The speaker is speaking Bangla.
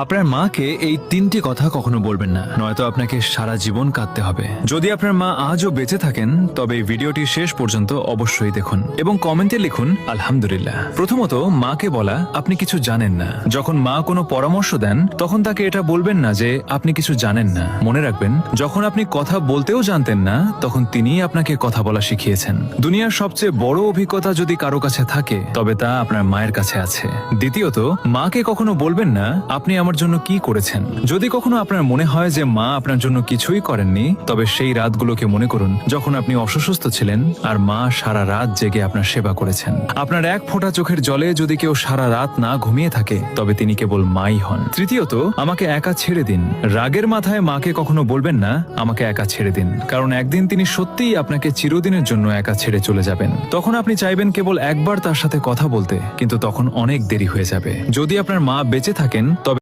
আপনার মাকে এই তিনটি কথা কখনো বলবেন না, নয়তো আপনাকে সারা জীবন কাঁদতে হবে। যদি আপনার মা আজও বেঁচে থাকেন তবে এই ভিডিওটি শেষ পর্যন্ত অবশ্যই দেখুন এবং কমেন্টে লিখুন আলহামদুলিল্লাহ। প্রথমত, মাকে বলা আপনি কিছু জানেন না। যখন মা কোনো পরামর্শ দেন তখন তাকে এটা বলবেন না যে আপনি কিছু জানেন না। মনে রাখবেন, যখন আপনি কথা বলতেও জানতেন না তখন তিনিই আপনাকে কথা বলা শিখিয়েছেন। দুনিয়ার সবচেয়ে বড় অভিজ্ঞতা যদি কারো কাছে থাকে তবে তা আপনার মায়ের কাছে আছে। দ্বিতীয়ত, মাকে কখনো বলবেন না আপনি আমার জন্য কি করেছেন। যদি কখনো আপনার মনে হয় যে মা আপনার জন্য কিছুই করেননি, তবে সেই রাতগুলোকে মনে করুন যখন আপনি অসুস্থ ছিলেন আর মা সারা রাত জেগে আপনার সেবা করেছেন। আপনার এক ফোঁটা চোখের জলে যদি কেউ সারা রাত না ঘুমিয়ে থাকে তবে তিনি কেবল মাই হন। তৃতীয়ত, আমাকে একা ছেড়ে দিন। রাগের মাথায় মাকে কখনো বলবেন না আমাকে একা ছেড়ে দিন, কারণ একদিন তিনি সত্যিই আপনাকে চিরদিনের জন্য একা ছেড়ে চলে যাবেন। তখন আপনি চাইবেন কেবল একবার তার সাথে কথা বলতে, কিন্তু তখন অনেক দেরি হয়ে যাবে। যদি আপনার মা বেঁচে থাকেন তবে